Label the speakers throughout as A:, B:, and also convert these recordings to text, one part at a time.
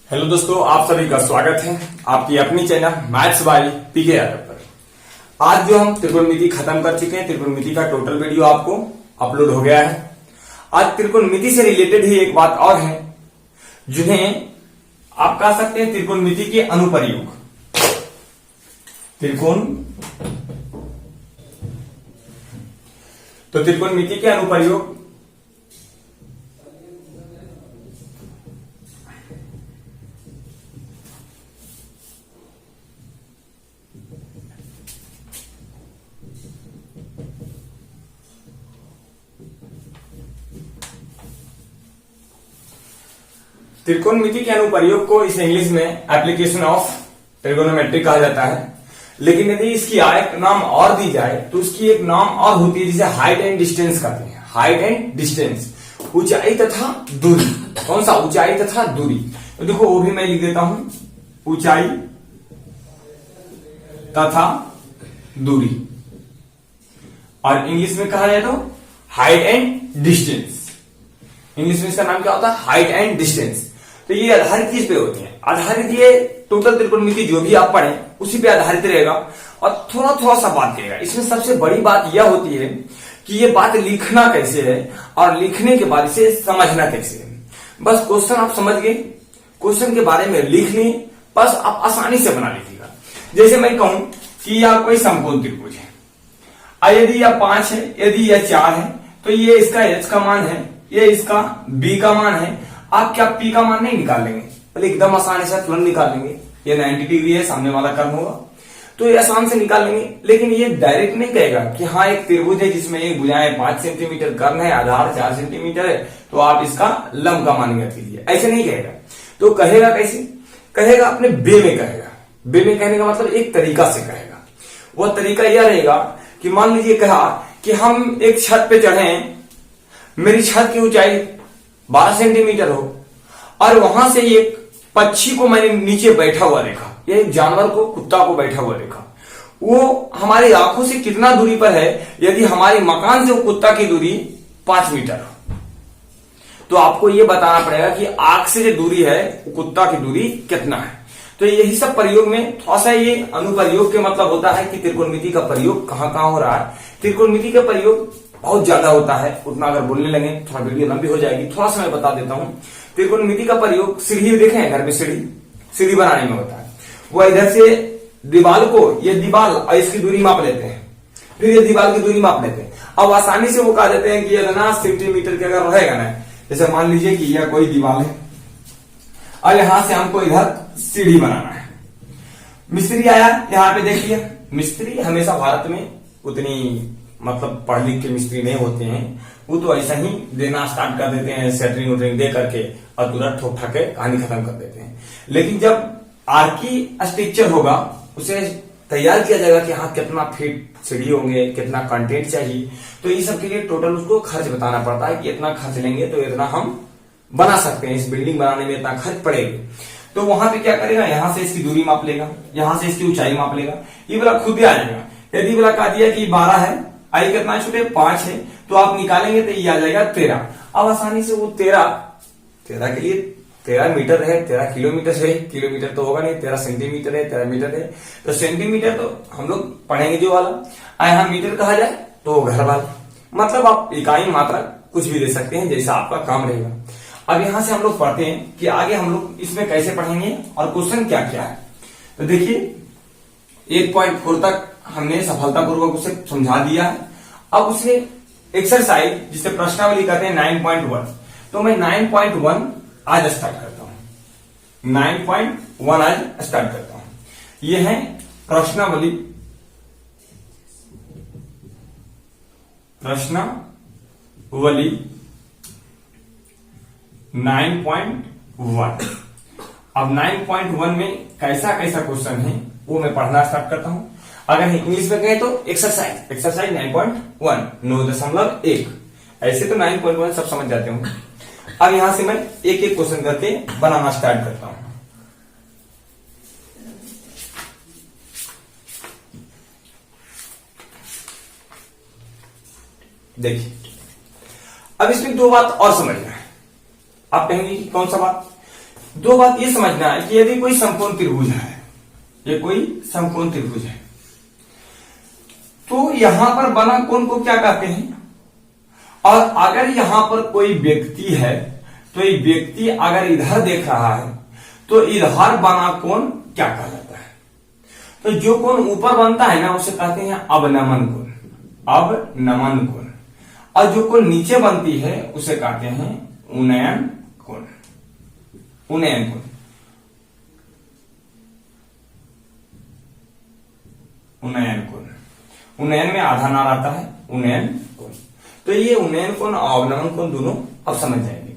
A: Hello दोस्तों, आप सभी का स्वागत है आपकी अपनी चैनल मैथ्स बाय पीके यादव पर। आज जो हम त्रिकोणमिति खत्म कर चुके हैं, त्रिकोणमिति का टोटल वीडियो आपको अपलोड हो गया है। आज त्रिकोणमिति से रिलेटेड ही एक बात और है जिन्हें आप कह सकते हैं त्रिकोणमिति के अनुप्रयोग। त्रिकोणमिति के अनुप्रयोग त्रिकोणमिति के अनुप्रयोग को इस इंग्लिश में एप्लीकेशन ऑफ ट्रिगोनोमेट्री कहा जाता है। लेकिन यदि इसकी एक नाम और दी जाए तो उसकी एक नाम और होती है जिसे हाइट एंड डिस्टेंस कहते हैं। हाइट एंड डिस्टेंस, ऊंचाई तथा दूरी। कौन सा? ऊंचाई तथा दूरी। तो देखो वो भी मैं लिख देता हूं, ऊंचाई तथा दूरी। और इंग्लिश में कहा जाए तो हाइट एंड डिस्टेंस। इंग्लिश में इसका नाम क्या होता है? Height and distance. तो ये आधारित किस पे होती है? आधारित ये टोटल त्रिकोणमिति जो भी आप पढ़े उसी पे आधारित रहेगा और थोड़ा थोड़ा सा बात करेगा। इसमें सबसे बड़ी बात यह होती है कि ये बात लिखना कैसे है और लिखने के बाद इसे समझना कैसे है। बस क्वेश्चन आप समझ गए, क्वेश्चन के बारे में लिख लिए, बस आप आसानी से बना लीजिएगा। जैसे मैं कहूं कि यह कोई समकोण त्रिभुज है, यदि यह 5 है, यदि यह 4 है, तो ये इसका h का मान है, ये इसका b का मान है। आप क्या p का मान नहीं निकाल लेंगे? पहले एकदम आसानी से तुरंत निकाल लेंगे। ये 90 डिग्री है, सामने वाला कर्म होगा तो ये आसान से निकाल लेंगे। लेकिन ये डायरेक्ट नहीं कहेगा कि हाँ एक त्रिभुज है जिसमें एक भुजाएं 5 सेंटीमीटर, कर्ण है, आधार 4 सेंटीमीटर है, तो आप इसका लंब का मान ज्ञात कीजिए। ऐसे नहीं कहेगा। तो कहेगा कैसे? कहेगा अपने बे में कहेगा। बे में कहने का मतलब एक तरीका से कहेगा। वह तरीका यह रहेगा कि मान लीजिए कहा कि हम एक छत पे चढ़े, मेरी छत की ऊंचाई 12 सेंटीमीटर हो और वहां से एक पक्षी को मैंने नीचे बैठा हुआ देखा, या एक जानवर को, कुत्ता को बैठा हुआ देखा। वो हमारी आंखों से कितना दूरी पर है? यदि हमारी मकान से वो कुत्ता की दूरी 5 मीटर हो तो आपको ये बताना पड़ेगा कि आंख से जो दूरी है वो कुत्ता की दूरी कितना है। तो यही सब प्रयोग में थोड़ा सा ये अनुप्रयोग के मतलब होता है कि त्रिकोणमिति का प्रयोग कहां कहां हो रहा है। त्रिकोणमिति का प्रयोग बहुत ज्यादा होता है, उतना अगर बोलने लगे थोड़ा वीडियो लंबी हो जाएगी। थोड़ा सा मैं बता देता हूं। त्रिकोणमिति का प्रयोग सीढ़ी देखे हैं घर में, सीढ़ी बनाने में होता है। वो इधर से दीवार को, ये दीवार और इसकी दूरी माप लेते हैं, फिर ये दीवार की दूरी माप लेते हैं। अब आसानी से वो कह देते हैं कि इतना सेंटीमीटर के अगर रहेगा ना, जैसे मान लीजिए कि यह कोई दीवार है और यहां से हमको इधर सीढ़ी बनाना है। मिस्त्री आया, यहाँ पे देख लिया। मिस्त्री हमेशा भारत में उतनी मतलब पढ़ लिख के मिस्त्री नहीं होते हैं, वो तो ऐसा ही देना स्टार्ट कर देते हैं, सेटरिंग वोटरिंग दे करके और तुरंत ठोक ठाक के कहानी खत्म कर देते हैं। लेकिन जब आर्किटेक्चर होगा, उसे तैयार किया जाएगा कि हाँ कितना फीट सीढ़ी होंगे, कितना कंटेंट चाहिए, तो ये सब के लिए टोटल उसको खर्च बताना पड़ता है कि इतना खर्च लेंगे तो इतना हम बना सकते हैं, इस बिल्डिंग बनाने में इतना खर्च पड़ेगा। तो वहां पे क्या करेगा? यहां से इसकी दूरी माप लेगा, यहां से इसकी ऊंचाई माप लेगा। ये वाला खुद ही आ जाएगा। यदि वाला कहा दिया कि 12 है, आई कितना छोटे 5 है, तो आप निकालेंगे तो ये आ जाएगा 13। अब आसानी से वो 13 के लिए 13 मीटर है, 13 किलोमीटर है, किलोमीटर तो होगा नहीं, 13 सेंटीमीटर है, 13 मीटर है, तो सेंटीमीटर तो हम लोग पढ़ेंगे जो वाला। यहां मीटर कहा जाए तो घर वाला, मतलब आप इकाई मात्रा कुछ भी दे सकते हैं, जैसा आपका काम रहेगा। अब यहां से हम लोग पढ़ते हैं कि आगे हम लोग इसमें कैसे पढ़ेंगे और क्वेश्चन क्या क्या है। तो देखिए 1.4 तक हमने सफलतापूर्वक उसे समझा दिया है। अब उसे एक्सरसाइज जिसे प्रश्नावली कहते हैं 9.1, तो मैं 9.1 आज स्टार्ट करता हूं। 9.1 आज स्टार्ट करता हूं। यह है प्रश्नावली 9.1। अब 9.1 में कैसा कैसा क्वेश्चन है वो मैं पढ़ना स्टार्ट करता हूं। अगर इंग्लिश में कहें तो एक्सरसाइज 9.1 9.1। ऐसे तो 9.1 सब समझ जाते होंगे। अब यहां से मैं एक एक क्वेश्चन करके बनाना स्टार्ट करता हूं। देखिए अब इसमें दो बात और समझना है। आप कहेंगे कि कौन सा बात? दो बात ये समझना है कि यदि कोई समकोण त्रिभुज है, ये कोई समकोण त्रिभुज है, तो यहां पर बना कोण को क्या कहते हैं, और अगर यहां पर कोई व्यक्ति है तो ये व्यक्ति अगर इधर देख रहा है तो इधर बना कोण क्या कहा जाता है। तो जो कोण ऊपर बनता है ना उसे कहते हैं अवनमन कोण, अवनमन कोण, और जो कोण नीचे बनती है उसे कहते हैं उन्नयन कोण, उन्नयन कोण, उन्नयन कोण। उन्नयन में आधा नार आता है, उन्नयन कोण। तो ये उन्नयन कोण और अवनमन कोण दोनों अब समझ जाएंगे।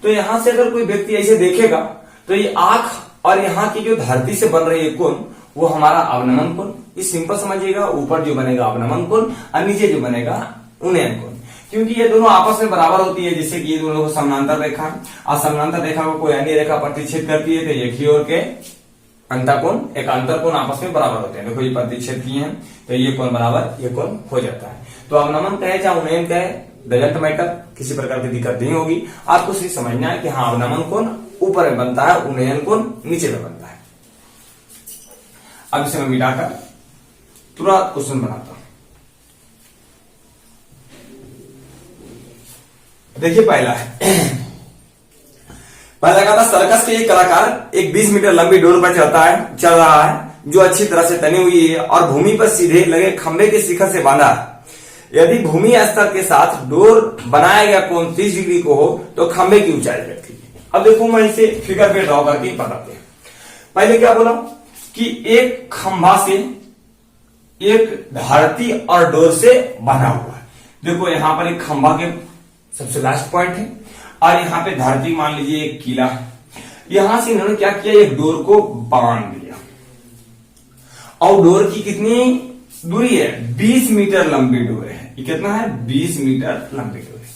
A: तो यहां से अगर कोई व्यक्ति ऐसे देखेगा तो ये आंख और यहाँ की जो धरती से बन रही है कोण वो हमारा अवनमन कोण, ये सिंपल समझिएगा। ऊपर जो बनेगा अवनमन कोण और नीचे जो बनेगा उन्नयन कोण, क्योंकि ये दोनों आपस में बराबर होती है। जैसे कि ये दोनों को समानांतर रेखा और समानांतर रेखा को कोई अन्य रेखा प्रतिच्छेद करती है तो एक ही ओर के अंतःकोण एक अंतरकोण आपस में बराबर होते हैं। देखो ये प्रतिच्छेद किए हैं तो ये कोण बराबर ये कोण हो जाता है। तो अवनमन कहे चाहे उन्नयन कहे डजंट मैटर, किसी प्रकार की दिक्कत नहीं होगी। आपको सिर्फ समझना है कि हाँ अवनमन कोण ऊपर में बनता है, उन्नयन कोण नीचे में बनता है। अब इसे मैं मिटाकर तुरंत क्वेश्चन बनाता हूं। देखिए पहला है, पहला कहा था सर्कस के एक कलाकार एक 20 मीटर लंबी डोर पर चल रहा है जो अच्छी तरह से तनी हुई है और भूमि पर सीधे लगे खंबे के शिखर से बांधा है। यदि भूमि स्तर के साथ डोर बनाया गया कोण 30 डिग्री को हो तो खंबे की ऊंचाई लगती है। अब देखो मैं इसे फिगर पे ड्रॉ करके बताते हैं। पहले क्या बोला कि एक खंभा से एक धरती और डोर से बना हुआ है। देखो यहां पर एक खंभा के सबसे लास्ट पॉइंट है और यहाँ पे धरती मान लीजिए एक किला है। यहां से इन्होंने क्या किया, एक डोर को बांध दिया और डोर की कितनी दूरी है, 20 मीटर लंबी डोर है। ये कितना है, 20 मीटर लंबी डोर है।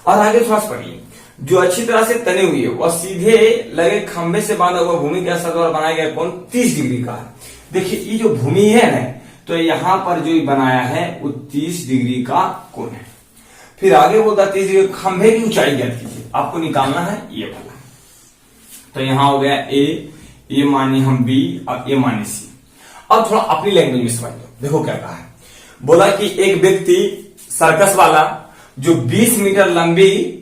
A: और आगे थोड़ा सा पढ़िए, जो अच्छी तरह से तनी हुई है वह सीधे लगे खंबे से बांधा हुआ भूमि के स्तर द्वारा बनाया गया कोण 30 डिग्री का है। देखिए ये जो भूमि है ना, तो यहां पर जो बनाया है वो 30 डिग्री का कोण है। फिर आगे बोलता 30 डिग्री खंभे की ऊंचाई ज्ञात कीजिए, आपको निकालना है ये वाला। तो यहां हो गया ए, ये माने हम बी और ये माने सी। अब थोड़ा अपनी लैंग्वेज में समझ लो। देखो क्या कहा है, बोला कि एक व्यक्ति सर्कस वाला जो 20 मीटर लंबी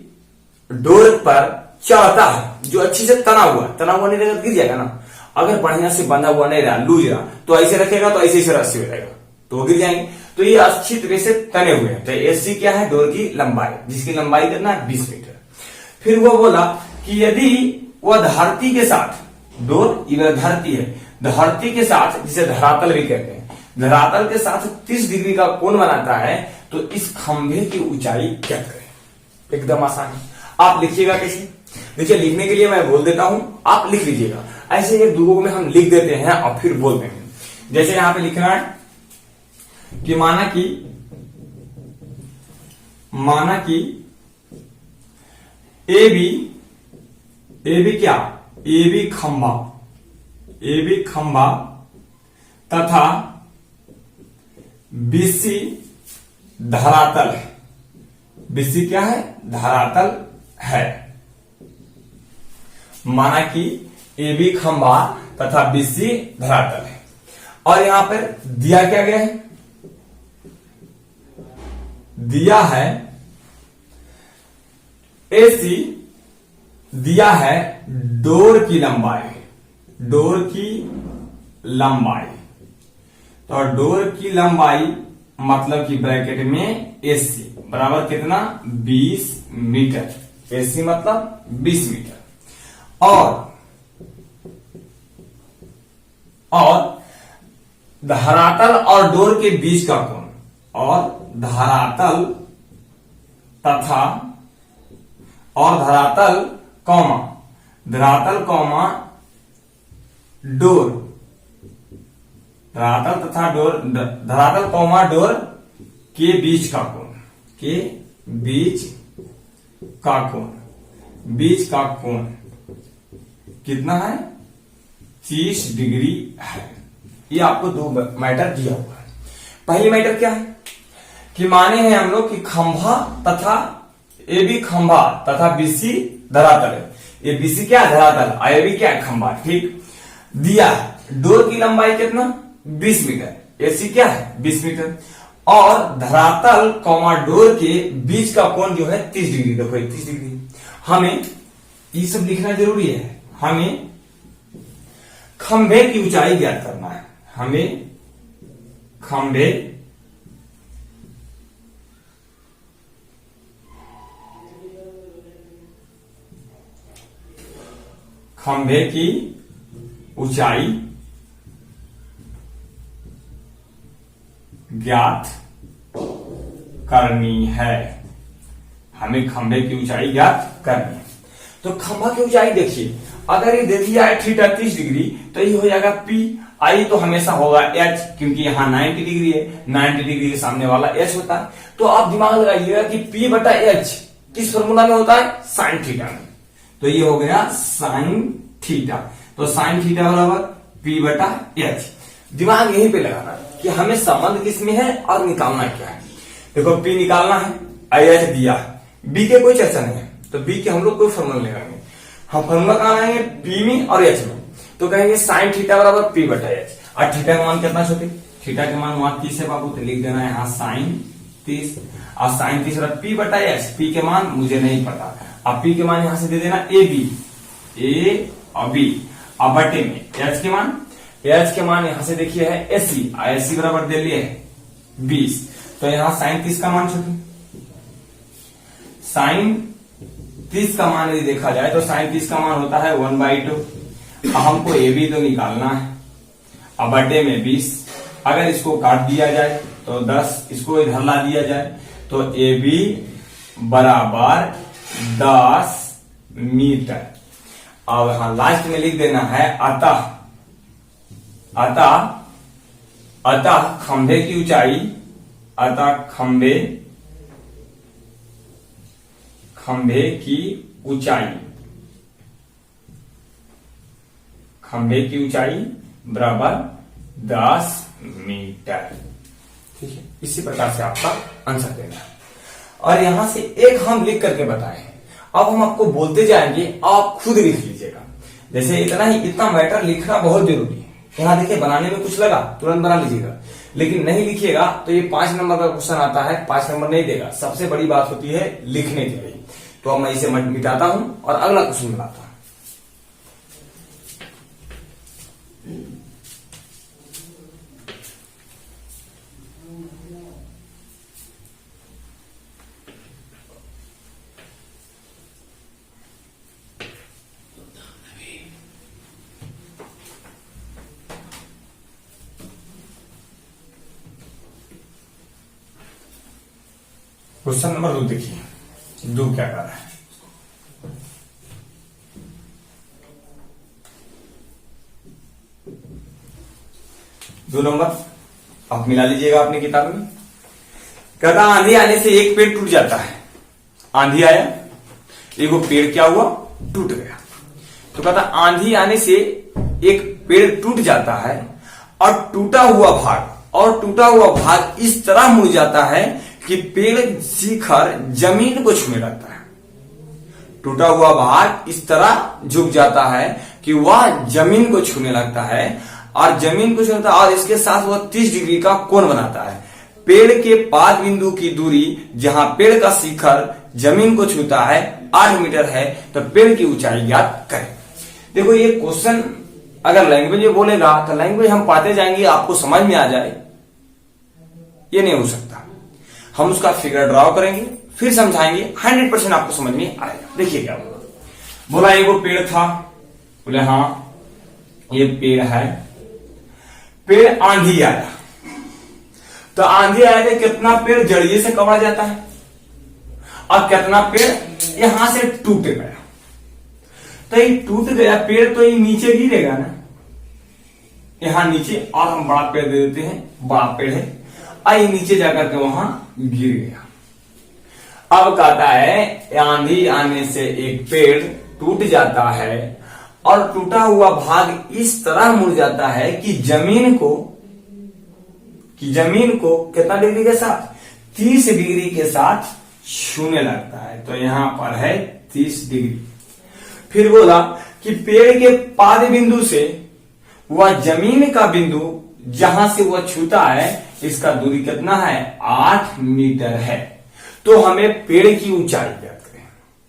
A: डोर पर चढ़ता है, जो अच्छी से तना हुआ नहीं रहेगा तो गिर जाएगा ना। अगर बढ़िया से बंधा हुआ नहीं रहा, लूज रहा, तो ऐसे रखेगा तो ऐसे रस्सी हो जाएगा तो वो गिर जाएंगे। तो ये अच्छी तरह से तने हुए हैं। तो एसी क्या है, डोर की लंबाई, जिसकी लंबाई कितना है 20 मीटर। फिर वो बोला कि यदि वह धरती के साथ, डोर इधर धरती है, धरती के साथ जिसे धरातल भी कहते हैं, धरातल के साथ 30 डिग्री का कोण बनाता है तो इस खंभे की ऊंचाई क्या करें। एकदम आसान है। आप लिखिएगा कैसे, देखिए लिखने के लिए मैं बोल देता हूं, आप लिख लीजिएगा। ऐसे एक दूगों में हम लिख देते हैं और फिर बोल देंगे। जैसे यहां पे लिखना है कि माना कि ए बी क्या, ए बी खंभा तथा बीसी धरातल है। बीसी क्या है, धरातल है। माना कि ए बी खंभा तथा बीसी धरातल है। और यहां पर दिया क्या गया है, दिया है एसी, दिया है डोर की लंबाई, डोर की लंबाई। तो डोर की लंबाई मतलब कि ब्रैकेट में एसी बराबर कितना, 20 मीटर। एसी मतलब 20 मीटर। और धरातल और डोर के बीच का कोण, और धरातल डोर, धरातल कॉमा डोर के बीच का कोण, कितना है, 30 डिग्री है। ये आपको दो मैटर दिया हुआ है। पहली मैटर क्या है कि माने हैं हम लोग कि खंभा तथा ए बी खंभा तथा बीसी धरातल है। ये बीसी क्या है, धरातल, और ये भी क्या है, खंबा। ठीक, दिया डोर की लंबाई कितना, 20 मीटर, एसी क्या है 20 मीटर, और धरातल कॉमा डोर के बीच का कोण जो है 30 डिग्री। देखो 30 डिग्री। हमें ये सब लिखना जरूरी है। हमें खंभे की ऊंचाई ज्ञात करना है। हमें खंभे की ऊंचाई ज्ञात करनी है। हमें खंभे की ऊंचाई ज्ञात करनी है। तो खंभा की ऊंचाई देखिए, अगर ये दे दिया है थीटा 30 डिग्री, तो ये हो जाएगा पी। आई तो हमेशा होगा एच, क्योंकि यहाँ 90 डिग्री है, 90 डिग्री के सामने वाला एच होता है। तो आप दिमाग लगाइएगा कि पी बटा एच किस फॉर्मूला में होता है, साइन थीटा में। तो ये हो गया साइन थीटा। तो साइन थीटा बराबर पी बटा एच। दिमाग यहीं पे लगाना कि हमें संबंध किस में है और निकालना क्या है। देखो पी निकालना है, एच दिया, बी के कोई चर्चा नहीं है, तो बी के हम लोग कोई फॉर्मूला लगाएंगे। हम फॉर्मूला कहां लाएंगे, पी में और एच में। तो कहेंगे साइन थीटा बराबर पी बटा एच। और थीटा का मान कितना छोटे, थीटा का मान वहां 30 है बाबू, तो लिख देना है यहाँ साइन 30, और साइन 30 पी बटा एच। पी के मान मुझे नहीं पता, अब पी के मान यहां से दे देना ए बी, ए और बी, अब बटे में एच के मान, एच के मान यहां से देखिए है एसी, एसी बराबर दे लिए है 20। तो यहां साइन 30 का मान छोटे, साइन 30 का मान यदि देखा जाए तो साइन 30 का मान होता है 1/2। हमको ए बी तो निकालना है, अब बटे में 20। अगर इसको काट दिया जाए तो 10, इसको इधर ला दिया जाए तो ए बी बराबर 10 मीटर। अब यहां लास्ट में लिख देना है अतः खंभे की ऊंचाई, अतः खंभे की ऊंचाई बराबर 10 मीटर। ठीक है, इसी प्रकार से आपका आंसर देना है। और यहां से एक हम लिख करके बताए, अब हम आपको बोलते जाएंगे, आप खुद लिख लीजिएगा। जैसे इतना मैटर लिखना बहुत जरूरी है। यहां देखिए बनाने में कुछ लगा, तुरंत बना लीजिएगा, लेकिन नहीं लिखिएगा तो ये 5 नंबर का क्वेश्चन आता है, 5 नंबर नहीं देगा। सबसे बड़ी बात होती है लिखने के लिए। तो अब मैं इसे मिटाता हूं और अगला क्वेश्चन बनाता हूं। क्वेश्चन नंबर 2 देखिए, 2 क्या कर रहा है। दो नंबर आप मिला लीजिएगा अपनी किताब में। कहता आंधी आने से एक पेड़ टूट जाता है। आंधी आया, एगो पेड़ क्या हुआ, टूट गया। तो कहता आंधी आने से एक पेड़ टूट जाता है और टूटा हुआ भाग इस तरह मुड़ जाता है कि पेड़ शिखर जमीन को छूने लगता है। टूटा हुआ भाग इस तरह झुक जाता है कि वह जमीन को छूने लगता है, और जमीन को छूता है, और इसके साथ वह 30 डिग्री का कोण बनाता है। पेड़ के पाद बिंदु की दूरी जहां पेड़ का शिखर जमीन को छूता है 8 मीटर है, तो पेड़ की ऊंचाई ज्ञात करें। देखो ये क्वेश्चन अगर लैंग्वेज में बोलेगा तो लैंग्वेज हम पढ़ते जाएंगे, आपको समझ में आ जाए, ये नहीं हो सकता। हम उसका फिगर ड्रॉ करेंगे, फिर समझाएंगे, 100% आपको समझ में आएगा। देखिए क्या बोला, ये वो पेड़ था, बोले हाँ ये पेड़ है, पेड़ आंधी आया, तो आंधी आया तो कितना पेड़ जड़िए से कवड़ा जाता है, और कितना पेड़ यहां से टूट गया। तो ये टूट गया पेड़ तो ये नीचे गिरेगा ना, यहां नीचे, और हम बड़ा पेड़ दे देते हैं, बड़ा पेड़ है, आई नीचे जाकर के वहां गिर गया। अब कहता है आंधी आने से एक पेड़ टूट जाता है और टूटा हुआ भाग इस तरह मुड़ जाता है कि जमीन को कितना डिग्री के साथ, 30 डिग्री के साथ छूने लगता है। तो यहां पर है 30 डिग्री। फिर बोला कि पेड़ के पाद बिंदु से वह जमीन का बिंदु जहां से वह छूता है इसका दूरी कितना है, 8 मीटर है। तो हमें पेड़ की ऊंचाई ज्ञात करें।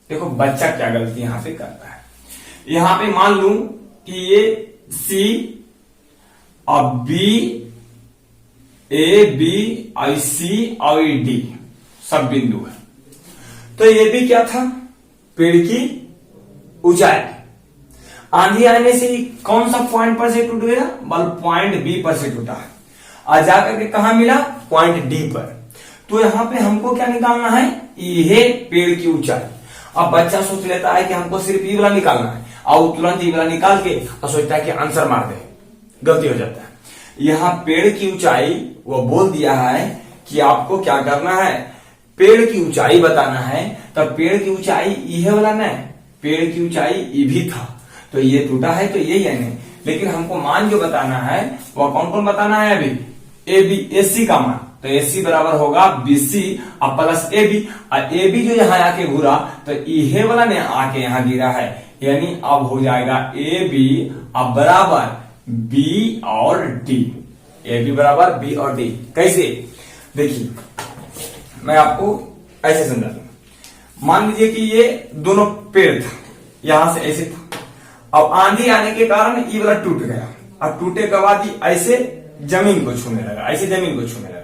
A: देखो बच्चा क्या गलती यहां पे करता है, यहां पे मान लूं कि ये सी और बी, ए बी और सी और डी सब बिंदु है। तो ये भी क्या था, पेड़ की ऊंचाई। आंधी आने से कौन सा पॉइंट पर से टूट गया, बल पॉइंट बी पर से टूटा है और जाकर के कहा मिला, पॉइंट डी पर। तो यहां पे हमको क्या निकालना है, ये पेड़ की ऊंचाई। अब बच्चा सोच लेता है कि हमको सिर्फ ई वाला निकालना है और तुरंत ई वाला निकाल के और सोचता है कि आंसर मार दे, गलती हो जाता है। यहाँ पेड़ की ऊंचाई वो बोल दिया है कि आपको क्या करना है, पेड़ की ऊंचाई बताना है। तब पेड़ की ऊंचाई ये वाला ना, पेड़ की ऊंचाई ये भी था, तो ये टूटा है तो यही है नहीं, लेकिन हमको मान जो बताना है वह कौन कौन बताना है अभी, ए बी, ए सी का मान। तो ए सी बराबर होगा बी सी और प्लस ए बी, और ए बी जो यहाँ आके घूरा तो ये वाला ने आके यहाँ गिरा है, यानी अब हो जाएगा ए बी अब बराबर बी और डी। ए बी बराबर बी और डी। कैसे, देखिए मैं आपको ऐसे समझा दूंगा। मान लीजिए कि ये दोनों पेड़ था, यहां से ऐसे था, अब आंधी आने के कारण ये वाला टूट गया और टूटे के बाद ये ऐसे जमीन को छूने लगा, ऐसे जमीन को छूने लगा।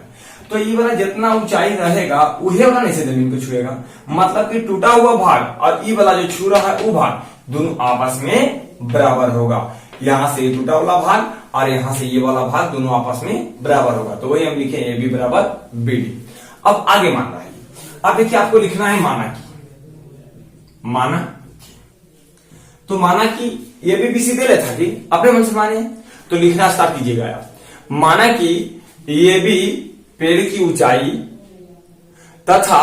A: तो ये वाला जितना ऊंचाई रहेगा उहे वाला ऐसे जमीन को छुएगा, मतलब कि टूटा हुआ भाग और ये वाला जो छू रहा है वो भाग दोनों आपस में बराबर होगा। यहां से ये टूटा वाला भाग और यहां से ये वाला भाग दोनों आपस में बराबर होगा। तो वही हम लिखे ए बी बराबर बी डी। अब आगे मान रहा है, अब देखिए आपको लिखना है माना की, माना तो माना कि ये भी बीसी दे रहा था कि अपने मन से माने, तो लिखना स्टार्ट कीजिएगा आप। माना कि ये भी पेड़ की ऊंचाई तथा,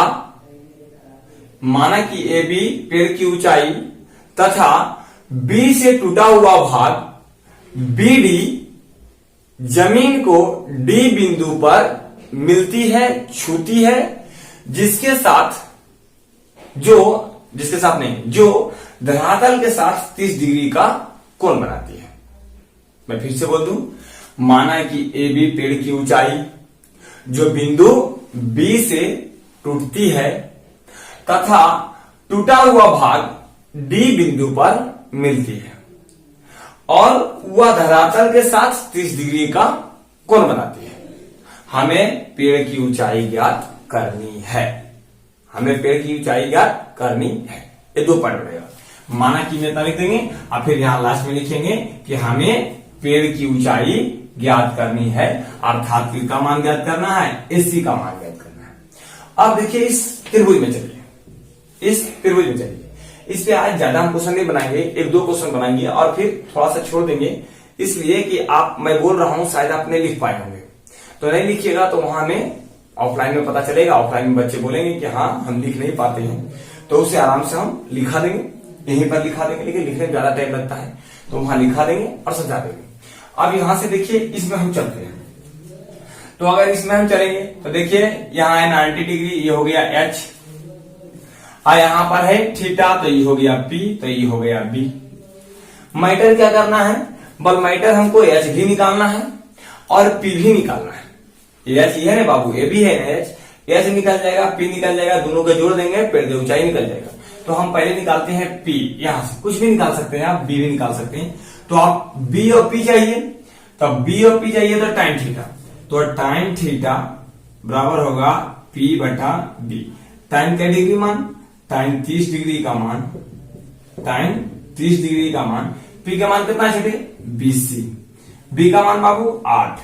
A: माना कि ए बी पेड़ की ऊंचाई तथा बी से टूटा हुआ भाग बी डी जमीन को डी बिंदु पर मिलती है, छूती है, जिसके साथ जो धरातल के साथ 30 डिग्री का कोण बनाती है। मैं फिर से बोल दूं, माना कि ए बी पेड़ की ऊंचाई जो बिंदु बी से टूटती है तथा टूटा हुआ भाग डी बिंदु पर मिलती है और वह धरातल के साथ 30 डिग्री का कोण बनाती है। हमें पेड़ की ऊंचाई ज्ञात करनी है, हमें पेड़ की ऊंचाई ज्ञात करनी है। ये दो पॉइंट रहेगा, माना कि में लिख देंगे और फिर यहां लास्ट में लिखेंगे कि हमें पेड़ की ऊंचाई ज्ञात करनी है, अर्थात पी का मान ज्ञात करना है, एसी का मान ज्ञात करना है। अब देखिए इस त्रिभुज में चलिए, इस त्रिभुज में चलिए, इस पे आज ज्यादा हम क्वेश्चन नहीं बनाएंगे, एक दो क्वेश्चन बनाएंगे और फिर थोड़ा सा छोड़ देंगे, इसलिए कि आप, मैं बोल रहा हूं शायद आप नहीं लिख पाए होंगे, तो नहीं लिखिएगा तो वहां में ऑफलाइन में पता चलेगा, ऑफलाइन में बच्चे बोलेंगे कि हाँ हम लिख नहीं पाते हैं, तो उसे आराम से हम लिखा देंगे, यहीं पर लिखा देंगे, लेकिन लिखने में ज्यादा टाइम लगता है तो वहां लिखा देंगे और समझा देंगे। अब यहां से देखिए इसमें हम चलते हैं, तो अगर इसमें हम चलेंगे तो देखिए यहाँ है 90 डिग्री, ये हो गया एच, और यहां पर है थीटा, तो ये हो गया पी, तो ये हो गया बी। मीटर क्या करना है, बल मीटर हमको एच भी निकालना है और पी भी निकालना है। एच ये है ना बाबू, ए भी है ना, एच निकल जाएगा, पी निकल जाएगा, दोनों को जोड़ देंगे, पेड़ की ऊंचाई निकल जाएगा। तो हम पहले निकालते हैं पी, यहां से कुछ भी निकाल सकते हैं आप, बी भी निकाल सकते हैं। तो आप बी और पी चाहिए, तब बी और पी चाहिए तो टाइम थीटा, तो टाइम थीटा बराबर होगा पी बटा बी। टाइम क्या डिग्री मान, टाइम 30 डिग्री का मान, टाइम 30 डिग्री का मान, पी का मान कितना छोटे 20, बी का मान बाबू 8,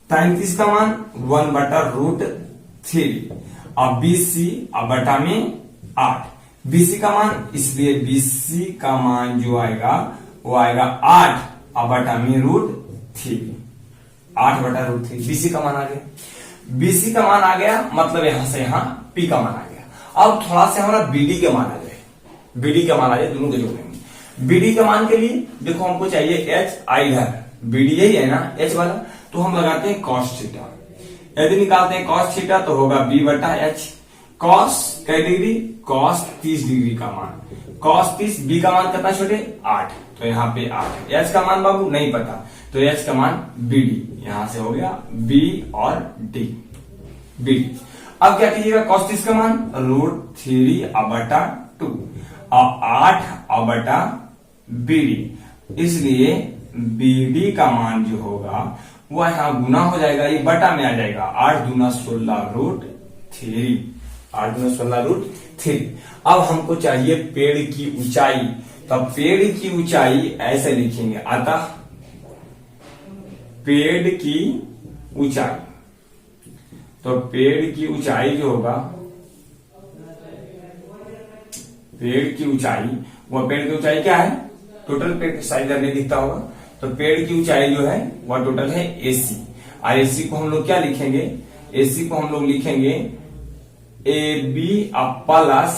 A: टाइम 30 का मान 1 बटा √3 और 20 और बटा में 8, बीसी का मान, इसलिए बीसी का मान जो आएगा वो आएगा 8 और बटा में √3, 8 बटा √3, बीसी का मान आ गया। बीसी का मान आ गया मतलब यहां से यहां पी का मान आ गया। अब थोड़ा सा हमारा बीडी के मान आ जाए, बीडी का मान आ जाए, दोनों को जोड़ेंगे। बीडी के मान के लिए देखो हमको चाहिए एच, आई इधर, बीडी यही है ना एच वाला, तो हम लगाते हैं कॉस थीटा। यदि निकालते हैं कॉस थीटा तो होगा बी बटा एच, कॉस कै डिग्री, कॉस 30 डिग्री का मान, cos 30, b का मान कितना छोटे 8, तो यहाँ पे 8 है। h का मान बाबू नहीं पता, तो h का मान BD, यहां से हो गया B और D, BD। अब क्या कीजिएगा, cos 30 का मान √3/2 और 8/BD, इसलिए BD का मान जो होगा वह यहाँ गुना हो जाएगा, ये बटा में आ जाएगा, 8 दूना 16 √3, 8 दूना 16 √3। अब हमको चाहिए पेड़ की ऊंचाई, तो पेड़ की ऊंचाई ऐसे लिखेंगे, अतः पेड़ की ऊंचाई, तो पेड़ की ऊंचाई जो होगा, पेड़ की ऊंचाई, वह पेड़ की ऊंचाई क्या है, टोटल पेड़ की साइज नहीं दिखता होगा, तो पेड़ की ऊंचाई जो है वह टोटल है AC, और AC को हम लोग क्या लिखेंगे, AC को हम लोग लिखेंगे AB प्लस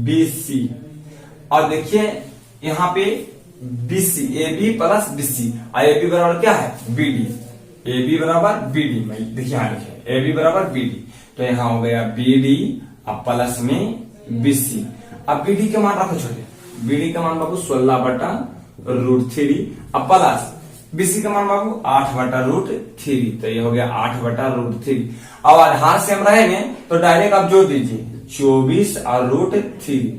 A: BC, और देखिए यहाँ पे BC, AB प्लस BC, और AB बराबर क्या है BD, AB बराबर BD, मैं देखिए यहाँ लिखे AB बराबर BD, तो यहाँ हो गया BD अब प्लस में BC। अब BD के मान रखो छोटे, BD का मान बाबू 16/√3 अब प्लस BC का मान बाबू 8/√3, तो ये हो गया 8/√3। अब आधार से हम रहेंगे तो डायरेक्ट आप जोड़ दीजिए 24 और √3,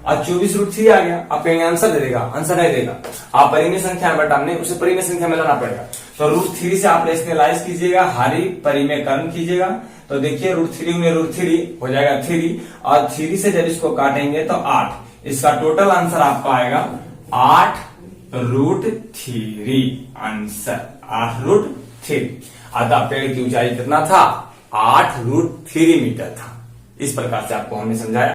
A: अब 24 √3 आ गया, आप कहेंगे आंसर दे देगा, आंसर नहीं देगा, आप परिमेय संख्या में बटाने उसे परिमेय संख्या में लाना पड़ेगा, तो √3 से आप रेशनलाइज कीजिएगा, हरी परिमेयकरण कीजिएगा, तो देखिए √3 में √3 हो जाएगा 3, और 3 से जब इसको काटेंगे तो 8, इसका टोटल आंसर आपका आएगा 8√3, आंसर 8√3। अतः पेड़ की ऊंचाई कितना था, 8√3 मीटर था। इस प्रकार से आपको हमने समझाया।